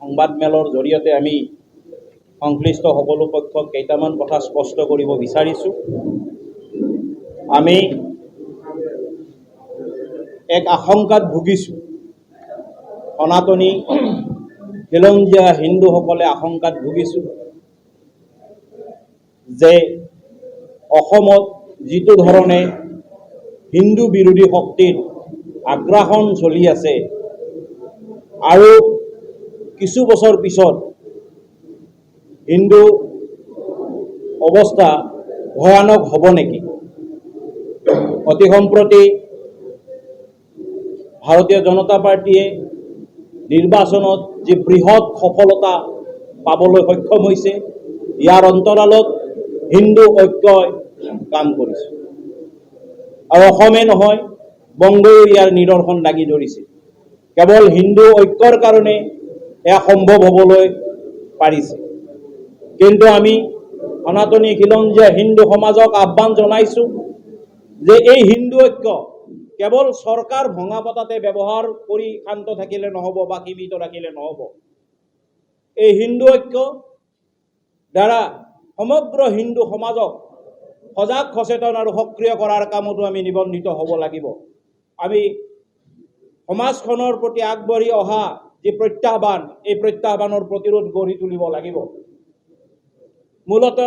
সংবাদমেলৰ জৰিয়তে আমি সংশ্লিষ্ট সকলো পক্ষক কেইটামান কথা স্পষ্ট কৰিব বিচাৰিছোঁ। আমি এক আশংকাত ভুগিছোঁ। সনাতনী খিলঞ্জীয়া হিন্দুসকলে আশংকাত ভুগিছোঁ যে অসমত যিটো ধৰণে হিন্দু বিৰোধী শক্তিৰ আগ্ৰাসন চলি আছে আৰু কিছু বছৰ পিছত হিন্দু অৱস্থা ভয়ানক হ'ব নেকি। অতি সম্প্ৰতি ভাৰতীয় জনতা পাৰ্টিয়ে নিৰ্বাচনত যি বৃহৎ সফলতা পাবলৈ সক্ষম হৈছে, ইয়াৰ অন্তৰালত হিন্দু ঐক্যই কাম কৰিছে আৰু অসমে নহয় বংগও ইয়াৰ নিদৰ্শন দাঙি ধৰিছে। কেৱল হিন্দু ঐক্যৰ কাৰণে এয়া সম্ভৱ হ'বলৈ পাৰিছে। কিন্তু আমি সনাতনী খিলঞ্জীয়া হিন্দু সমাজক আহ্বান জনাইছোঁ যে এই হিন্দু ঐক্য কেৱল চৰকাৰ ভঙা পতাতে ব্যৱহাৰ কৰি শান্ত থাকিলে নহ'ব বা সীমিত ৰাখিলে নহ'ব। এই হিন্দু ঐক্য দ্বাৰা সমগ্ৰ হিন্দু সমাজক সজাগ সচেতন আৰু সক্ৰিয় কৰাৰ কামতো আমি নিবন্ধিত হ'ব লাগিব। আমি সমাজখনৰ প্ৰতি আগবাঢ়ি অহা যি প্ৰত্যাহ্বান, এই প্ৰত্যাহ্বানৰ প্ৰতিৰোধ গঢ়ি তুলিব লাগিব। মূলতঃ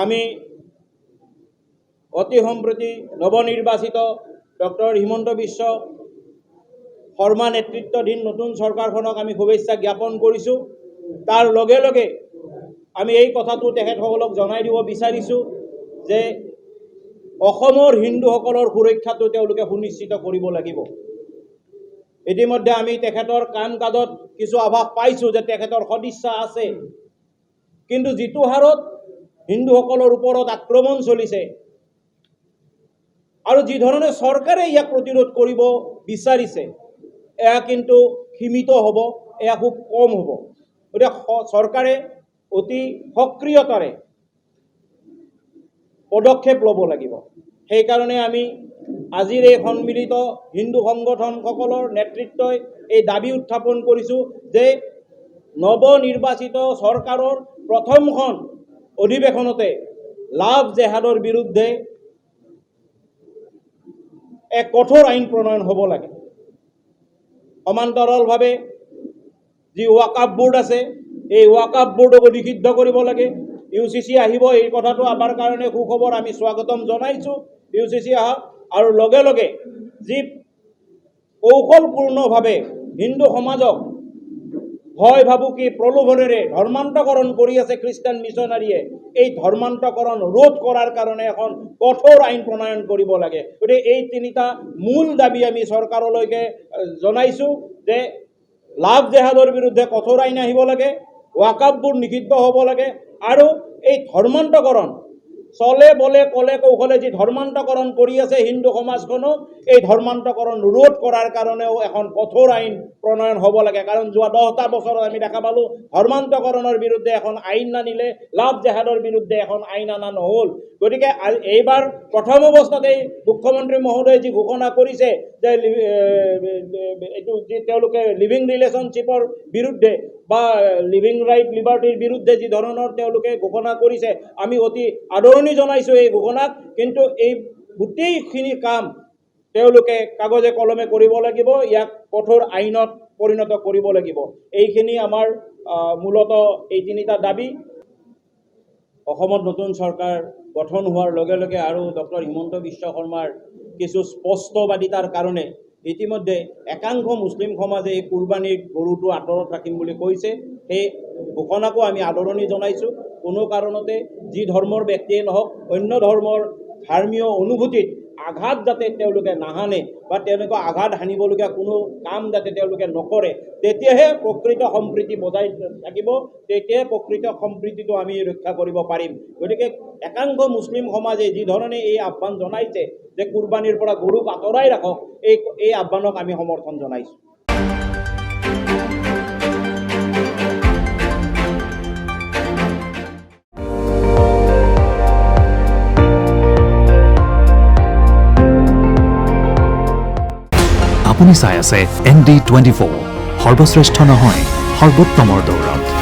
আমি অতি সম্প্ৰতি নৱনিৰ্বাচিত ডক্টৰ হিমন্ত বিশ্ব শৰ্মা নেতৃত্বাধীন নতুন চৰকাৰখনক আমি শুভেচ্ছা জ্ঞাপন কৰিছোঁ। তাৰ লগে লগে আমি এই কথাটো তেখেতসকলক জনাই দিব বিচাৰিছোঁ যে অসমৰ হিন্দুসকলৰ সুৰক্ষাটো তেওঁলোকে সুনিশ্চিত কৰিব লাগিব। ইতিমধ্যে আমি তেখেতৰ কাম কাজত কিছু আভাস পাইছোঁ যে তেখেতৰ সদিচ্ছা আছে, কিন্তু যিটো হাৰত হিন্দুসকলৰ ওপৰত আক্ৰমণ চলিছে আৰু যি ধৰণে চৰকাৰে ইয়াক প্ৰতিৰোধ কৰিব বিচাৰিছে, এয়া কিন্তু সীমিত হ'ব, এয়া খুব কম হ'ব। গতিকে চৰকাৰে অতি সক্ৰিয়তাৰে পদক্ষেপ ল'ব লাগিব। সেইকাৰণে আমি আজিৰ এই সন্মিলিত হিন্দু সংগঠনসকলৰ নেতৃত্বই এই দাবী উত্থাপন কৰিছোঁ যে নৱনিৰ্বাচিত চৰকাৰৰ প্ৰথমখন অধিৱেশনতে লাভ জেহাদৰ বিৰুদ্ধে এক কঠোৰ আইন প্ৰণয়ন হ'ব লাগে। সমান্তৰালভাৱে যি ৱাকাফ বোৰ্ড আছে, এই ৱাকাফ বোৰ্ডক নিষিদ্ধ কৰিব লাগে। UCC আহিব, এই কথাটো আমাৰ কাৰণে সুখবৰ, আমি স্বাগতম জনাইছোঁ UCC অহা। আৰু লগে লগে যি কৌশলপূৰ্ণভাৱে হিন্দু সমাজক ভয় ভাবুকি প্ৰলোভনেৰে ধৰ্মান্তকৰণ কৰি আছে খ্ৰীষ্টান মিছনাৰীয়ে, এই ধৰ্মান্তকৰণ ৰোধ কৰাৰ কাৰণে এখন কঠোৰ আইন প্ৰণয়ন কৰিব লাগে। গতিকে এই তিনিটা মূল দাবী আমি চৰকাৰলৈকে জনাইছোঁ যে লাভ জেহাদৰ বিৰুদ্ধে কঠোৰ আইন আহিব লাগে, ৱাকাফবোৰ নিষিদ্ধ হ'ব লাগে, আৰু এই ধৰ্মান্তকৰণ চলে বলে কলে কৌশলে যি ধৰ্মান্তকৰণ কৰি আছে হিন্দু সমাজখনক, এই ধৰ্মান্তকৰণ ৰোধ কৰাৰ কাৰণেও এখন কঠোৰ আইন প্ৰণয়ন হ'ব লাগে। কাৰণ যোৱা 10টা বছৰত আমি দেখা পালোঁ ধৰ্মান্তকৰণৰ বিৰুদ্ধে এখন আইন নানিলে লাভ জেহাদৰ বিৰুদ্ধে এখন আইন অনা নহ'ল। গতিকে এইবাৰ প্ৰথম অৱস্থাতেই মুখ্যমন্ত্ৰী মহোদয়ে যি ঘোষণা কৰিছে যে এইটো যি তেওঁলোকে লিভিং ৰিলেশ্যনশ্বিপৰ বিৰুদ্ধে বা লিভিং ৰাইট লিবাৰ্টিৰ বিৰুদ্ধে যি ধৰণৰ তেওঁলোকে ঘোষণা কৰিছে, আমি অতি আদৰণি জনাইছোঁ এই ঘোষণাক। কিন্তু এই গোটেইখিনি কাম তেওঁলোকে কাগজে কলমে কৰিব লাগিব, ইয়াক কঠোৰ আইনত পৰিণত কৰিব লাগিব। এইখিনি আমাৰ মূলতঃ এই তিনিটা দাবী। অসমত নতুন চৰকাৰ গঠন হোৱাৰ লগে লগে আৰু ডক্টৰ হিমন্ত বিশ্ব শৰ্মাৰ কিছু স্পষ্টবাদিতাৰ কাৰণে ইতিমধ্যে একাংশ মুছলিম সমাজে এই কুৰবানীৰ গৰুটো আঁতৰত ৰাখিম বুলি কৈছে। সেই ঘোষণাকো আমি আদৰণি জনাইছোঁ। কোনো কাৰণতে যি ধৰ্মৰ ব্যক্তিয়ে নহওক অন্য ধৰ্মৰ ধৰ্মীয় অনুভূতিত আঘাত যাতে তেওঁলোকে নাহানে বা তেওঁলোকক আঘাত হানিবলগীয়া কোনো কাম যাতে তেওঁলোকে নকৰে, তেতিয়াহে প্ৰকৃত সম্প্ৰীতি বজাই থাকিব, তেতিয়াহে প্ৰকৃত সম্প্ৰীতিটো আমি ৰক্ষা কৰিব পাৰিম। গতিকে একাংশ মুছলিম সমাজে যি ধৰণে এই আহ্বান জনাইছে যে কুৰবানীৰ পৰা গৰুক আঁতৰাই ৰাখক, এই আহ্বানক আমি সমৰ্থন জনাইছোঁ। আপুনি চাই আছে ND24। সৰ্বশ্ৰেষ্ঠ নহয় সৰ্বোত্তমৰ দৌৰত।